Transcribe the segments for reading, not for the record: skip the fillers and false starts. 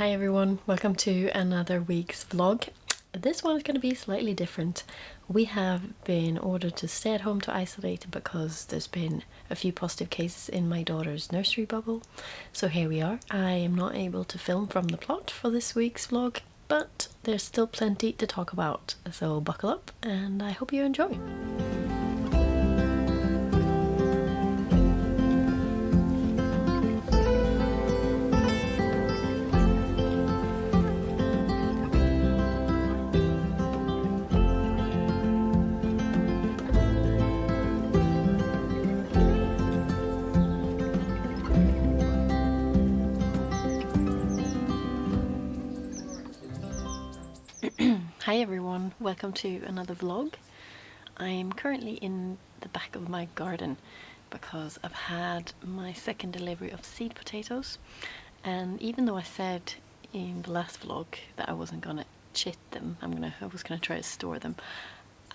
Hi everyone, welcome to another week's vlog. This one is going to be slightly different. We have been ordered to stay at home to isolate because there's been a few positive cases in my daughter's nursery bubble. So here we are. I am not able to film from the plot for this week's vlog, but there's still plenty to talk about. So buckle up and I hope you enjoy. Hi everyone, welcome to another vlog. I'm currently in the back of my garden because I've had my second delivery of seed potatoes, and even though I said in the last vlog that I wasn't gonna chit them, I was gonna try to store them,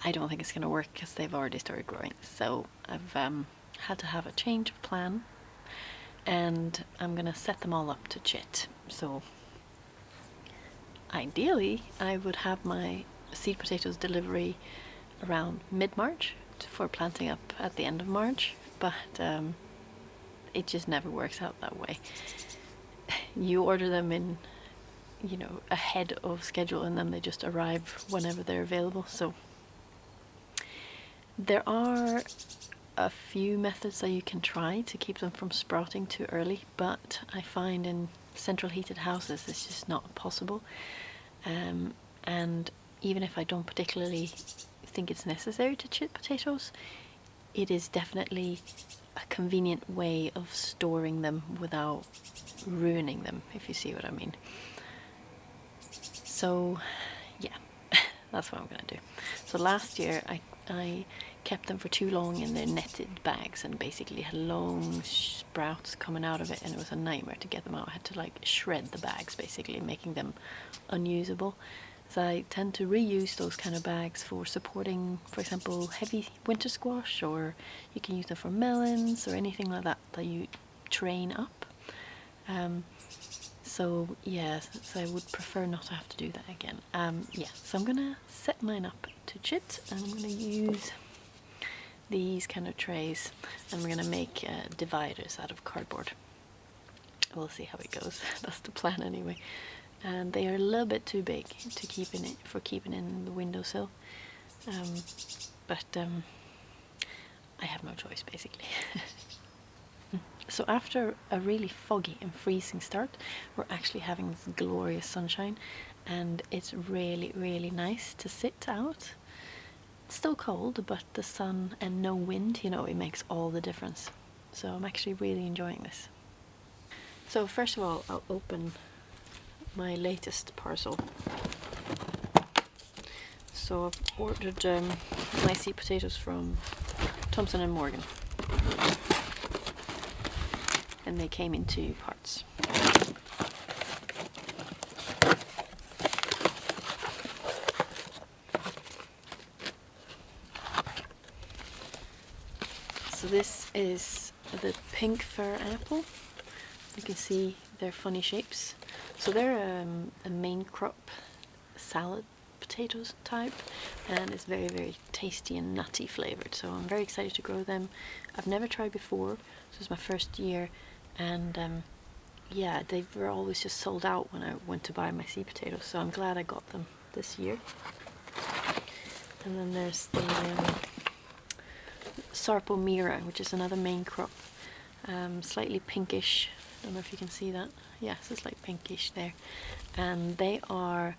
I don't think it's gonna work because they've already started growing. So I've had to have a change of plan and I'm gonna set them all up to chit. So ideally, I would have my seed potatoes delivery around mid-March for planting up at the end of March, but it just never works out that way. You order them in, ahead of schedule, and then they just arrive whenever they're available. So there are a few methods that you can try to keep them from sprouting too early, but I find in central heated houses it's just not possible. And even if I don't particularly think it's necessary to chit potatoes, it is definitely a convenient way of storing them without ruining them, if you see what I mean. So yeah, that's what I'm gonna do. So last year I kept them for too long in their netted bags and basically had long sprouts coming out of it, and it was a nightmare to get them out. I had to like shred the bags, basically making them unusable. So I tend to reuse those kind of bags for supporting, for example, heavy winter squash, or you can use them for melons or anything like that that you train up. So yeah, so I would prefer not to have to do that again. Yeah, so I'm gonna set mine up to chit, and I'm gonna use these kind of trays, and we're gonna make dividers out of cardboard. We'll see how it goes. That's the plan anyway. And they are a little bit too big to keep in it for keeping in the windowsill, but I have no choice basically. So after a really foggy and freezing start, we're actually having this glorious sunshine, and it's really nice to sit out. It's still cold, but the sun and no wind, it makes all the difference. So I'm actually really enjoying this. So first of all, I'll open my latest parcel. So I've ordered my seed potatoes from Thompson & Morgan, and they came in 2 parts. So this is the pink fir apple. You can see they're funny shapes. So they're a main crop salad potatoes type, and it's very tasty and nutty flavored. So I'm very excited to grow them. I've never tried before, so it's my first year, and yeah, they were always just sold out when I went to buy my seed potatoes, so I'm glad I got them this year. And then there's the Sarpo Mira, which is another main crop, slightly pinkish. I don't know if you can see that. Yes, it's like pinkish there. And they are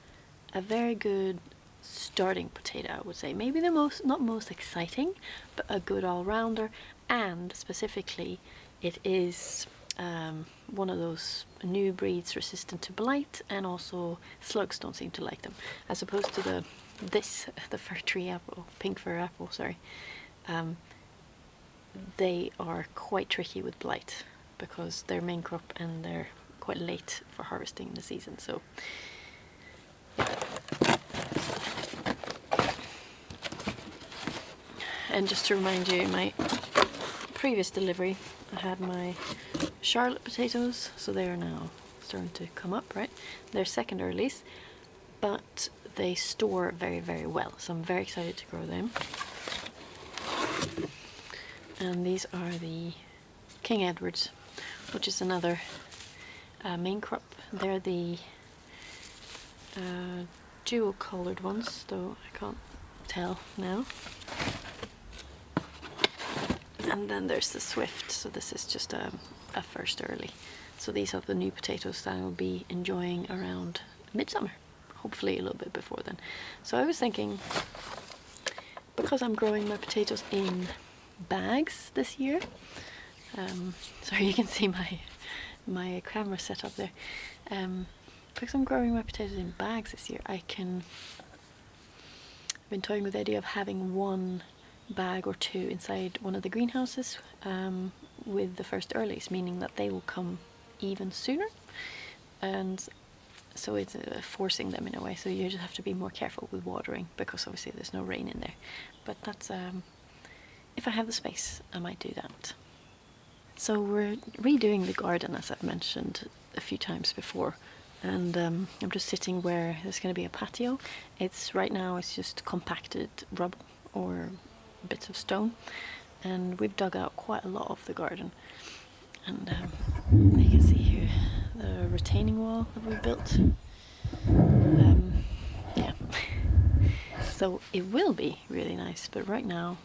a very good starting potato, I would say. Maybe the not most exciting, but a good all-rounder. And specifically, it is one of those new breeds resistant to blight, and also slugs don't seem to like them, as opposed to the fir tree apple, pink fir apple, sorry. They are quite tricky with blight because they're main crop and they're quite late for harvesting in the season. So and just to remind you, my previous delivery I had my Charlotte potatoes, so they are now starting to come up, right? They're second earlies, but they store very, very well. So I'm very excited to grow them. And these are the King Edwards, which is another main crop. They're the dual coloured ones, though I can't tell now. And then there's the Swift, so this is just a first early. So these are the new potatoes that I will be enjoying around midsummer, hopefully a little bit before then. So I was thinking, because I'm growing my potatoes in bags this year, sorry, you can see my camera set up there. Because I'm growing my potatoes in bags this year, I've been toying with the idea of having one bag or two inside one of the greenhouses with the first earlies, meaning that they will come even sooner, and so it's forcing them in a way. So you just have to be more careful with watering, because obviously there's no rain in there. But that's if I have the space, I might do that. So we're redoing the garden, as I've mentioned a few times before, and I'm just sitting where there's going to be a patio. Right now it's just compacted rubble or bits of stone, and we've dug out quite a lot of the garden. And you can see here the retaining wall that we built. Yeah, so it will be really nice, but right now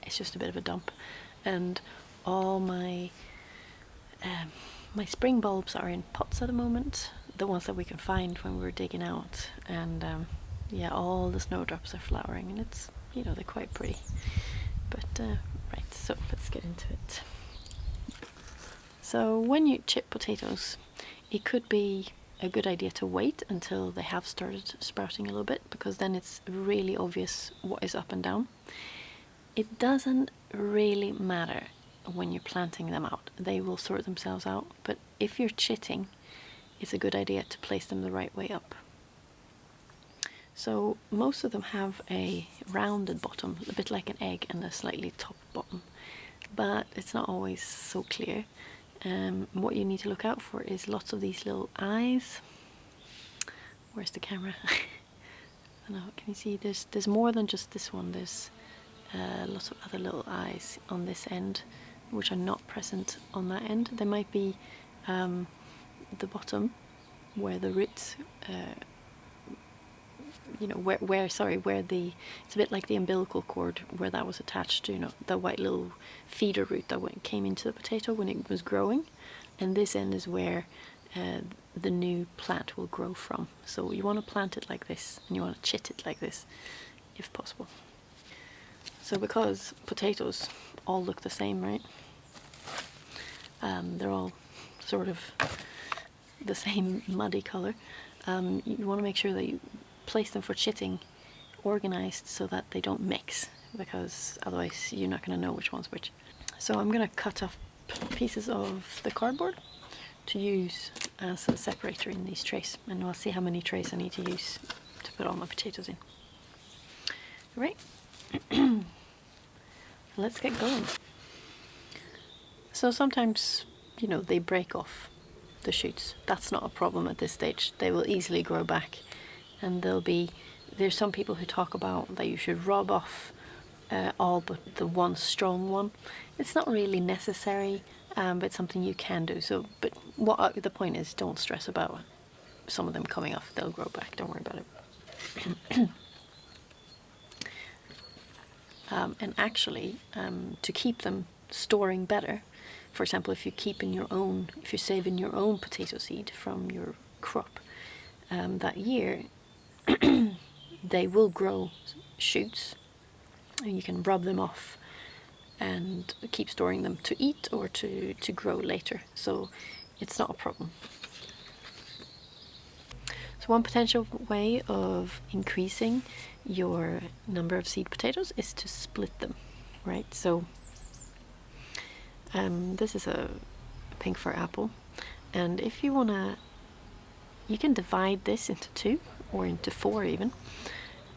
it's just a bit of a dump, and all my spring bulbs are in pots at the moment, the ones that we can find when we were digging out, and yeah, all the snowdrops are flowering, and it's, you know, they're quite pretty. But right, so let's get into it. So when you chip potatoes, it could be a good idea to wait until they have started sprouting a little bit, because then it's really obvious what is up and down. It doesn't really matter when you're planting them out. They will sort themselves out, but if you're chitting, it's a good idea to place them the right way up. So most of them have a rounded bottom, a bit like an egg, and a slightly top bottom, but it's not always so clear. What you need to look out for is lots of these little eyes. Where's the camera? I don't know, can you see? There's more than just this one. There's lots of other little eyes on this end, which are not present on that end. There might be the bottom, where the roots, you know, where it's a bit like the umbilical cord, where that was attached to, you know, the white little feeder root that came into the potato when it was growing, and this end is where the new plant will grow from. So you want to plant it like this, and you want to chit it like this, if possible. So because potatoes all look the same, right? They're all sort of the same muddy color. You want to make sure that you place them for chitting organized so that they don't mix, because otherwise you're not going to know which one's which. So I'm going to cut off pieces of the cardboard to use as a separator in these trays, and we'll see how many trays I need to use to put all my potatoes in. Right. Let's get going. So sometimes, you know, they break off the shoots. That's not a problem at this stage. They will easily grow back, and there's some people who talk about that you should rub off all but the one strong one. It's not really necessary, but it's something you can do. So, but the point is, don't stress about some of them coming off. They'll grow back. Don't worry about it. And actually, to keep them storing better, for example, if you're saving your own potato seed from your crop that year, they will grow shoots, and you can rub them off and keep storing them to eat or to grow later. So it's not a problem. So one potential way of increasing your number of seed potatoes is to split them, right? So this is a pink fir apple, and if you wanna, you can divide this into 2 or into 4 even,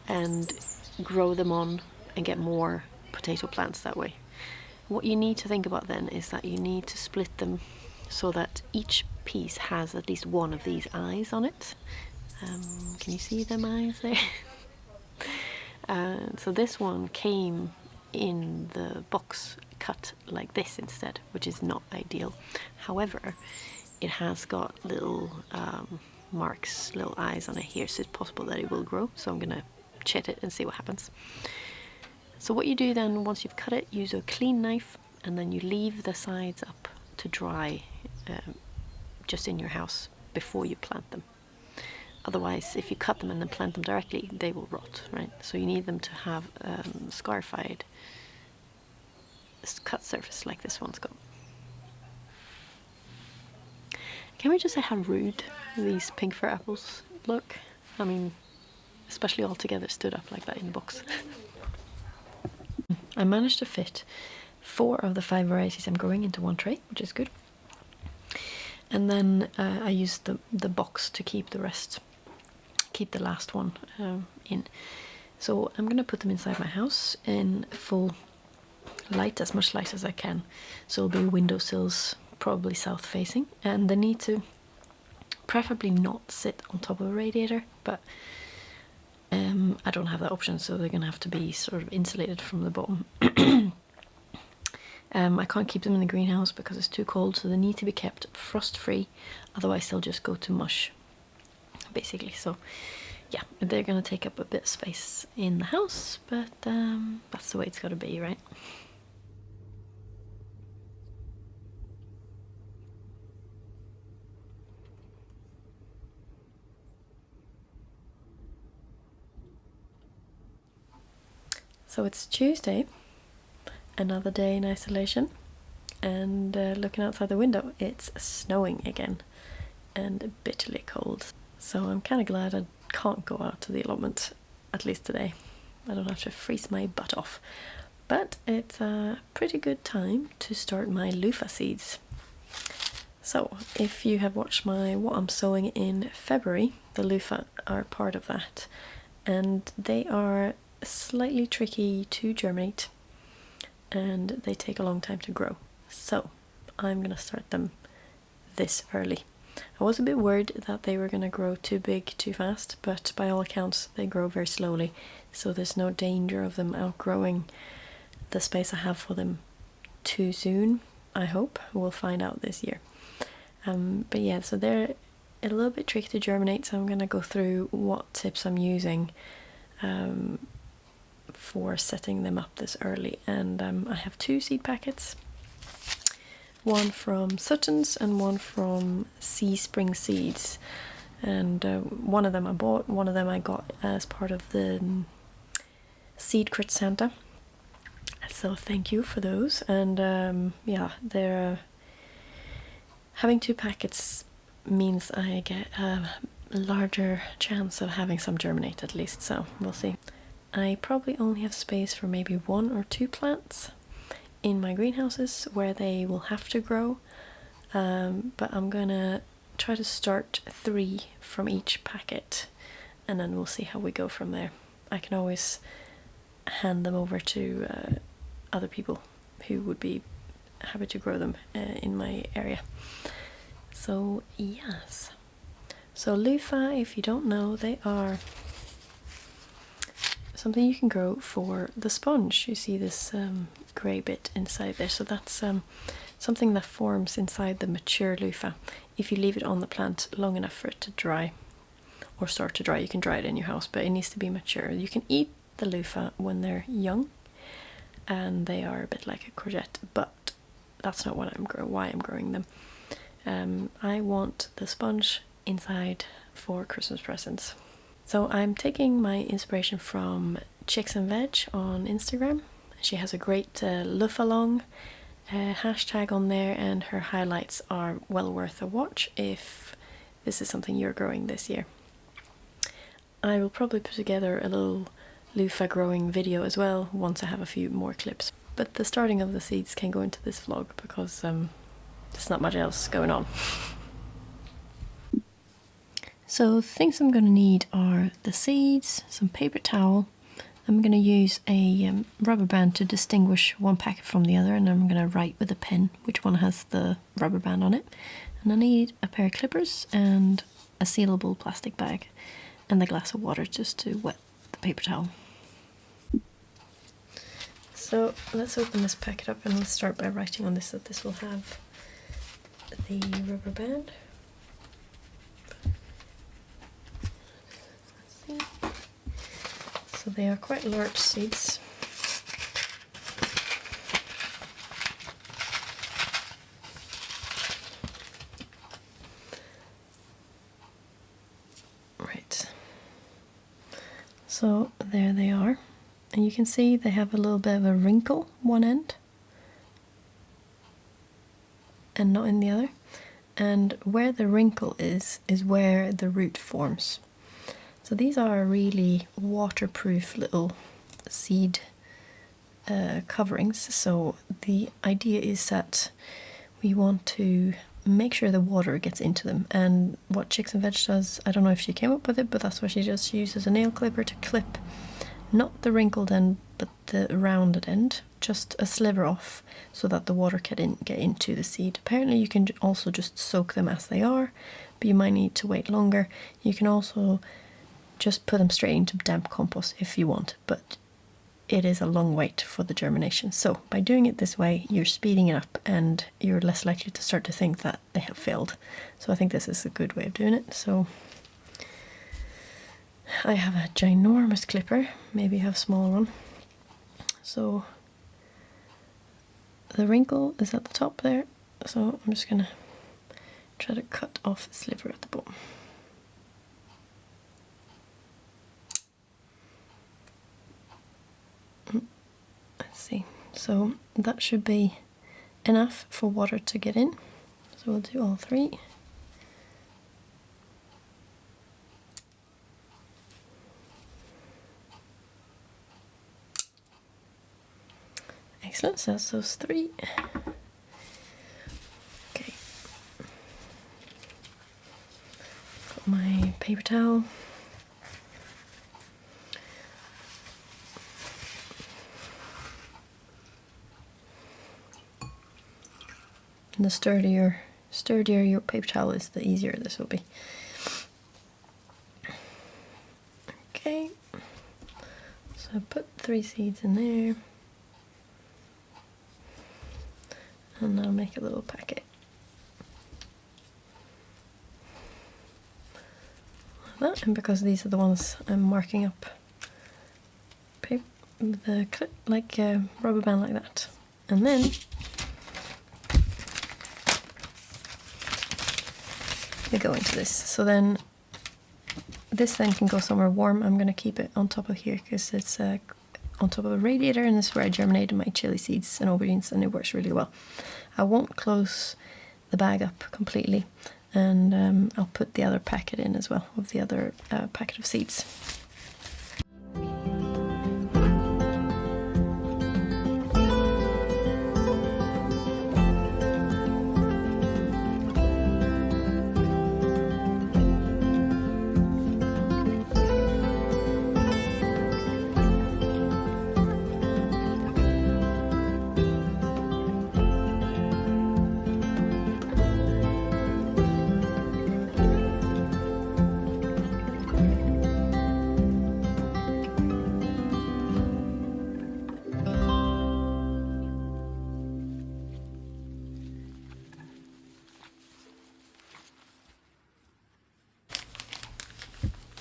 and grow them on and get more potato plants that way. What you need to think about then is that you need to split them so that each piece has at least one of these eyes on it. Can you see them eyes there? So this one came in the box cut like this instead, which is not ideal. However, it has got little marks, little eyes on it here, so it's possible that it will grow. So I'm gonna chit it and see what happens. So what you do then, once you've cut it, use a clean knife, and then you leave the sides up to dry just in your house before you plant them. Otherwise, if you cut them and then plant them directly, they will rot, right? So you need them to have scarified cut surface like this one's got. Can we just say how rude these pink fir apples look? I mean, especially all together stood up like that in the box. I managed to fit 4 of the 5 varieties I'm growing into one tray, which is good. And then I used the box to keep the rest, keep the last one in. So I'm going to put them inside my house in full light, as much light as I can. So it'll be windowsills, probably south facing, and they need to preferably not sit on top of a radiator, but I don't have that option, so they're going to have to be sort of insulated from the bottom. I can't keep them in the greenhouse because it's too cold, so they need to be kept frost free, otherwise they'll just go to mush, basically. So yeah, they're going to take up a bit of space in the house, but that's the way it's got to be, right? So it's Tuesday, another day in isolation, and looking outside the window, it's snowing again and bitterly cold. So I'm kind of glad I can't go out to the allotment, at least today. I don't have to freeze my butt off. But it's a pretty good time to start my Luffa Seeds. So if you have watched my what I'm sowing in February, the Luffa are part of that, and they are slightly tricky to germinate and they take a long time to grow. So I'm gonna start them this early. I was a bit worried that they were gonna grow too big too fast, but by all accounts they grow very slowly, so there's no danger of them outgrowing the space I have for them too soon, I hope. We'll find out this year. But yeah, so they're a little bit tricky to germinate, so I'm gonna go through what tips I'm using for setting them up this early. And I have 2 seed packets, one from Sutton's and one from Spring Seeds, and one of them I bought, one of them I got as part of the Seed Crit Santa, so thank you for those. And yeah, they're having 2 packets means I get a larger chance of having some germinate at least, so we'll see. I probably only have space for maybe 1 or 2 plants in my greenhouses where they will have to grow, but I'm gonna try to start 3 from each packet, and then we'll see how we go from there. I can always hand them over to other people who would be happy to grow them in my area. So yes, so Luffa, if you don't know, they are something you can grow for the sponge. You see this grey bit inside there, so that's something that forms inside the mature Luffa if you leave it on the plant long enough for it to dry or start to dry. You can dry it in your house, but it needs to be mature. You can eat the Luffa when they're young and they are a bit like a courgette, but that's not what why I'm growing them. I want the sponge inside for Christmas presents. So I'm taking my inspiration from Chicks and Veg on Instagram. She has a great Luffalong hashtag on there, and her highlights are well worth a watch if this is something you're growing this year. I will probably put together a little Luffa growing video as well once I have a few more clips. But the starting of the seeds can go into this vlog because there's not much else going on. So the things I'm going to need are the seeds, some paper towel, I'm going to use a rubber band to distinguish one packet from the other, and I'm going to write with a pen which one has the rubber band on it. And I need a pair of clippers and a sealable plastic bag and a glass of water just to wet the paper towel. So let's open this packet up, and let's start by writing on this that this will have the rubber band. Let's see. So they are quite large seeds. Right. So there they are. And you can see they have a little bit of a wrinkle one end and not in the other. And where the wrinkle is where the root forms. So these are really waterproof little seed coverings. So the idea is that we want to make sure the water gets into them. And what Chicks and Veg does, I don't know if she came up with it, but that's what she does. She uses a nail clipper to clip not the wrinkled end, but the rounded end, just a sliver off, so that the water can get into the seed. Apparently you can also just soak them as they are, but you might need to wait longer. You can also just put them straight into damp compost if you want, but it is a long wait for the germination. So by doing it this way, you're speeding it up and you're less likely to start to think that they have failed. So I think this is a good way of doing it. So I have a ginormous clipper, maybe you have a small one. So the wrinkle is at the top there, so I'm just gonna try to cut off a sliver at the bottom. Let's see, so that should be enough for water to get in. So we'll do all three. Excellent, so that's those three. Okay. Got my paper towel. And the sturdier your paper towel is, the easier this will be. Okay. So I put 3 seeds in there. And I'll make a little packet like that. And because these are the ones I'm marking up, the clip like a rubber band like that, and then we go into this. So then this then can go somewhere warm. I'm going to keep it on top of here because it's on top of a radiator, and this is where I germinated my chili seeds and aubergines, and it works really well. I won't close the bag up completely, and I'll put the other packet in as well, of the other packet of seeds.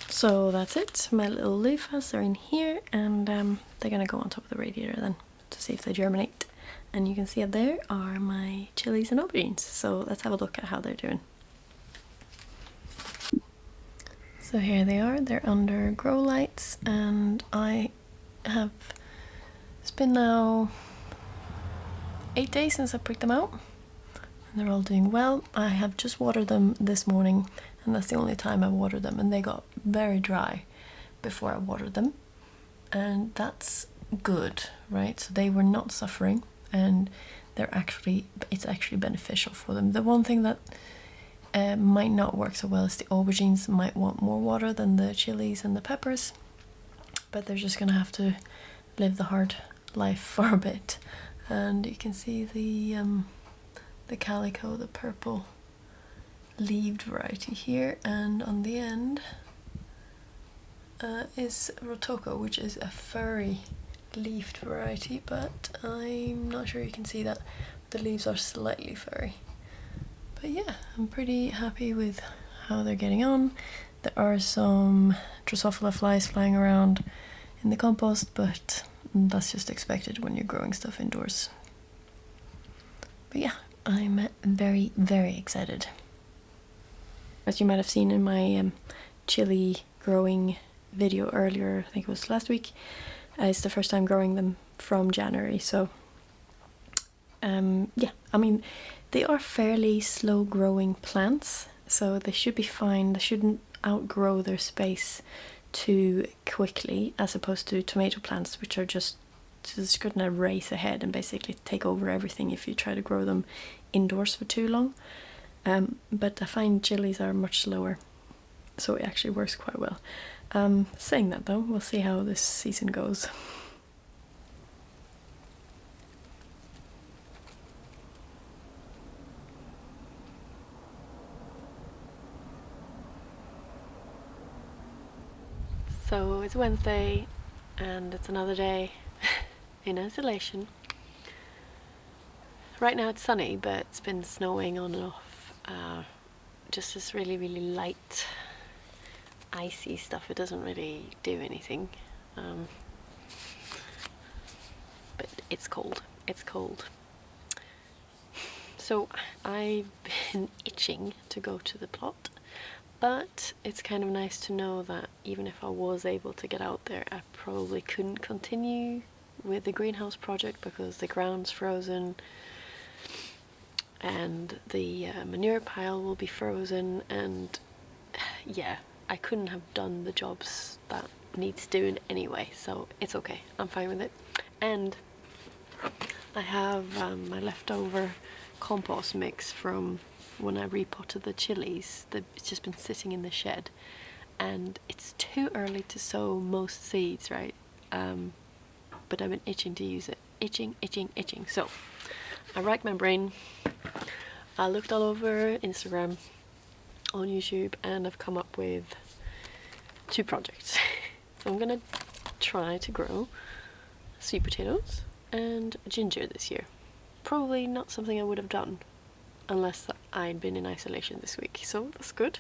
So that's it, my little loofahs are in here, and they're gonna go on top of the radiator then to see if they germinate. And you can see up there are my chilies and aubergines, so let's have a look at how they're doing. So here they are, they're under grow lights, and it's been now 8 days since I pricked them out, and they're all doing well. I have just watered them this morning, and that's the only time I watered them, and they got very dry before I watered them, and that's good, right? So they were not suffering, and it's actually beneficial for them. The one thing that might not work so well is the aubergines might want more water than the chilies and the peppers, but they're just gonna have to live the hard life for a bit. And you can see the calico, the purple leaved variety here, and on the end is Rotoco, which is a furry leafed variety, but I'm not sure you can see that. The leaves are slightly furry. But yeah, I'm pretty happy with how they're getting on. There are some Drosophila flies flying around in the compost, but that's just expected when you're growing stuff indoors. But yeah, I'm very, very excited. As you might have seen in my chili growing video earlier, I think it was last week, it's the first time growing them from January, so yeah, I mean, they are fairly slow growing plants, so they should be fine. They shouldn't outgrow their space too quickly, as opposed to tomato plants, which are just gonna race ahead and basically take over everything if you try to grow them indoors for too long. But I find chilies are much slower, so it actually works quite well. Saying that though, we'll see how this season goes. So it's Wednesday and it's another day in isolation. Right now it's sunny, but it's been snowing on and off. Just this really, really light, icy stuff. It doesn't really do anything. But it's cold. It's cold. So I've been itching to go to the plot. But it's kind of nice to know that even if I was able to get out there, I probably couldn't continue with the greenhouse project because the ground's frozen and the manure pile will be frozen, and yeah, I couldn't have done the jobs that needs doing anyway, so it's okay. I'm fine with it. And I have my leftover compost mix from when I repotted the chilies. It's just been sitting in the shed, and it's too early to sow most seeds, right? But I've been itching to use it. Itching. So I racked my brain. I looked all over Instagram, on YouTube, and I've come up with 2 projects. So I'm gonna try to grow sweet potatoes and ginger this year. Probably not something I would have done unless I'd been in isolation this week, so that's good.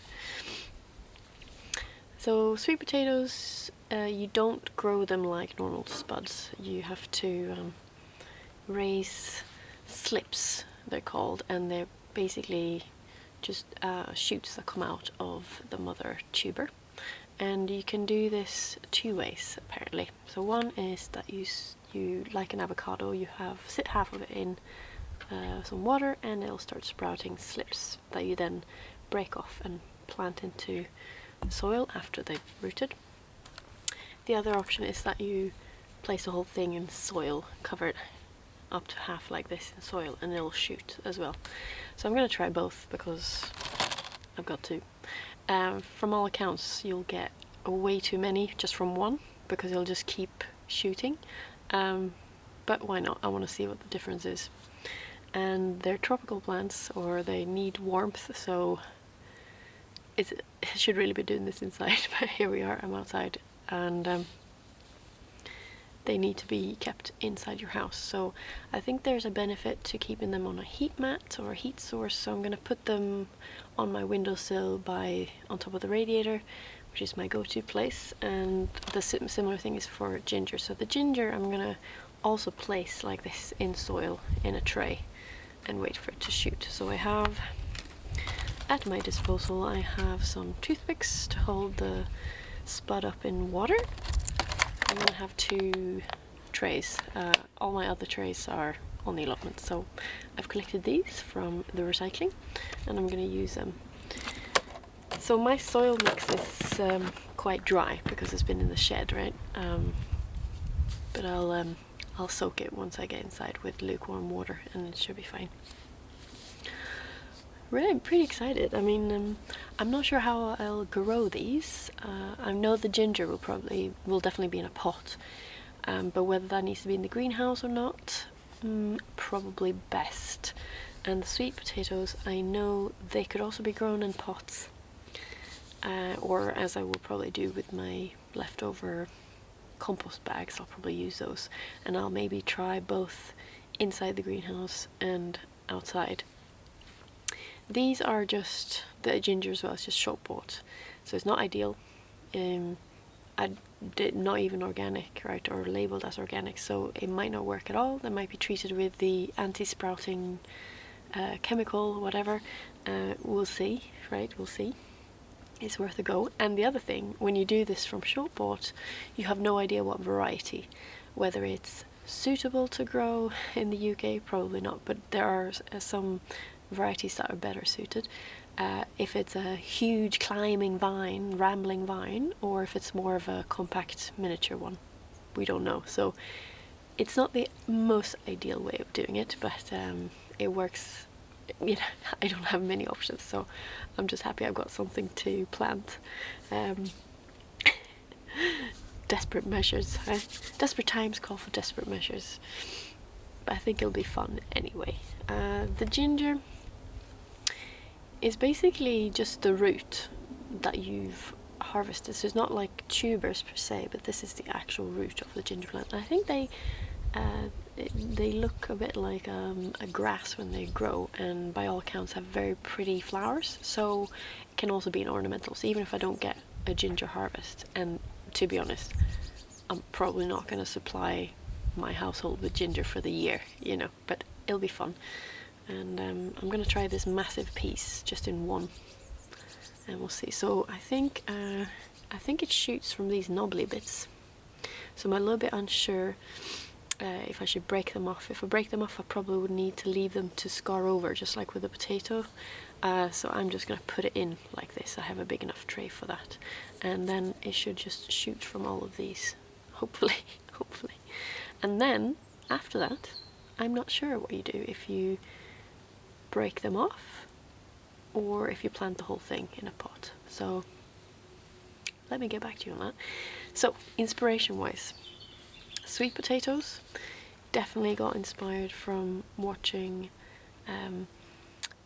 So sweet potatoes, you don't grow them like normal spuds. You have to raise slips, they're called, and they're basically just shoots that come out of the mother tuber. And you can do this 2 ways apparently. So one is that you like an avocado, you sit half of it in some water and it'll start sprouting slips that you then break off and plant into soil after they've rooted. The other option is that you place the whole thing in soil, cover it up to half like this in soil, and it'll shoot as well. So I'm going to try both because I've got to. From all accounts you'll get way too many just from one because it'll just keep shooting, but why not? I want to see what the difference is. And they're tropical plants, or they need warmth, so I should really be doing this inside, but here we are, I'm outside, and they need to be kept inside your house. So I think there's a benefit to keeping them on a heat mat or a heat source, so I'm going to put them on my windowsill on top of the radiator, which is my go-to place. And the similar thing is for ginger. So the ginger I'm going to also place like this in soil in a tray and wait for it to shoot. So I have at my disposal, I have some toothpicks to hold the spud up in water. I'm going to have 2 trays. All my other trays are on the allotment, so I've collected these from the recycling and I'm going to use them. So my soil mix is quite dry because it's been in the shed, right? But I'll soak it once I get inside with lukewarm water and it should be fine. really pretty excited. I mean, I'm not sure how I'll grow these. I know the ginger will definitely be in a pot, but whether that needs to be in the greenhouse or not, probably best. And the sweet potatoes, I know they could also be grown in pots, or as I will probably do with my leftover compost bags, I'll probably use those, and I'll maybe try both inside the greenhouse and outside. These are just the ginger as well, it's just shop bought, so it's not ideal. I did not even organic, right, or labeled as organic, so it might not work at all. They might be treated with the anti-sprouting chemical, whatever. We'll see, right? We'll see. It's worth a go. And the other thing, when you do this from shop bought, you have no idea what variety, whether it's suitable to grow in the UK, probably not, but there are some varieties that are better suited. If it's a huge climbing vine, rambling vine, or if it's more of a compact miniature one, we don't know. So it's not the most ideal way of doing it, but it works. You know, I don't have many options, so I'm just happy I've got something to plant. Desperate measures, desperate times call for desperate measures, but I think it'll be fun anyway. The ginger is basically just the root that you've harvested, so it's not like tubers per se, but this is the actual root of the ginger plant. And I think they look a bit like a grass when they grow, and by all accounts have very pretty flowers, so it can also be an ornamental. So even if I don't get a ginger harvest, and to be honest, I'm probably not going to supply my household with ginger for the year, you know, but it'll be fun. And I'm going to try this massive piece just in one, and we'll see. So I think it shoots from these knobbly bits, so I'm a little bit unsure if I should break them off. If I break them off, I probably would need to leave them to scar over, just like with a potato. So I'm just going to put it in like this. I have a big enough tray for that, and then it should just shoot from all of these, hopefully. And then after that, I'm not sure what you do, if you break them off or if you plant the whole thing in a pot. So let me get back to you on that. So inspiration wise, sweet potatoes, definitely got inspired from watching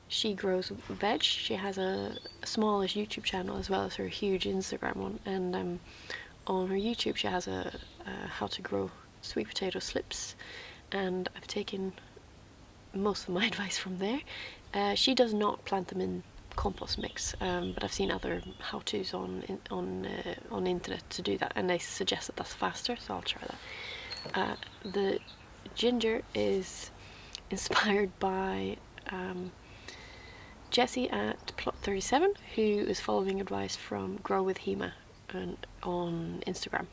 She Grows Veg. She has a smallish YouTube channel as well as her huge Instagram one, and on her YouTube she has a how to grow sweet potato slips, and I've taken most of my advice from there. She does not plant them in compost mix, but I've seen other how-tos on internet to do that, and they suggest that that's faster, so I'll try that. The ginger is inspired by Jessie at Plot 37, who is following advice from Grow with Hema on Instagram,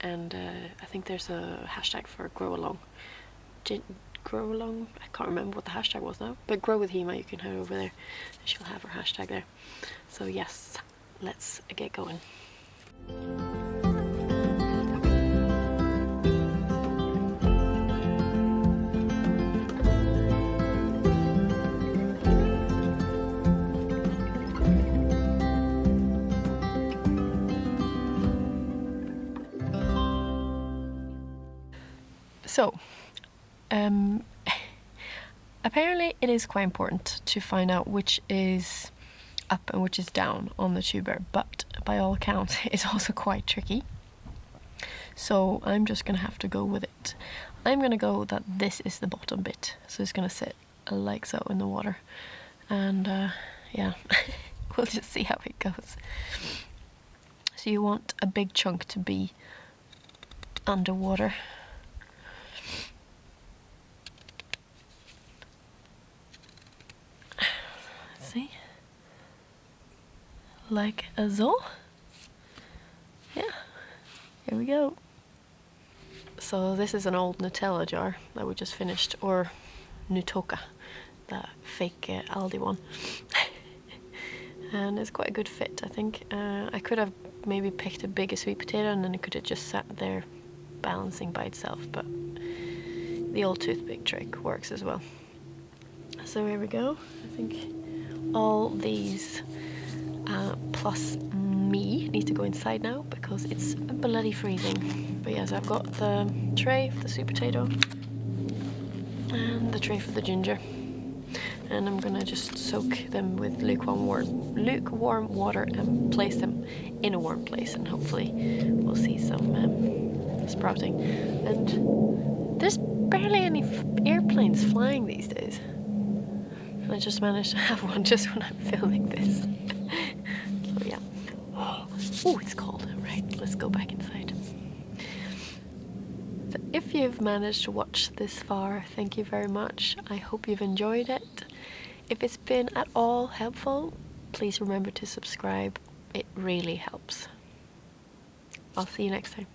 and I think there's a hashtag for Grow Along. Grow Along, I can't remember what the hashtag was now, but Grow with Hema, you can head over there and she'll have her hashtag there. So yes, let's get going. So apparently it is quite important to find out which is up and which is down on the tuber, but by all accounts it's also quite tricky. So I'm just gonna have to go with it. I'm gonna go that this is the bottom bit, so it's gonna sit like so in the water, and yeah, we'll just see how it goes. So you want a big chunk to be underwater. See, like so. Yeah, here we go. So this is an old Nutella jar that we just finished, or Nutoka, that fake Aldi one. And it's quite a good fit, I think. I could have maybe picked a bigger sweet potato and then it could have just sat there balancing by itself, but the old toothpick trick works as well. So here we go. I think all these plus me need to go inside now because it's bloody freezing. But yes, I've got the tray for the sweet potato and the tray for the ginger, and I'm gonna just soak them with lukewarm water and place them in a warm place, and hopefully we'll see some sprouting. And there's barely any airplanes flying these days, and I just managed to have one just when I'm filming this. So yeah. Oh, it's cold. Right, let's go back inside. So if you've managed to watch this far, thank you very much. I hope you've enjoyed it. If it's been at all helpful, please remember to subscribe. It really helps. I'll see you next time.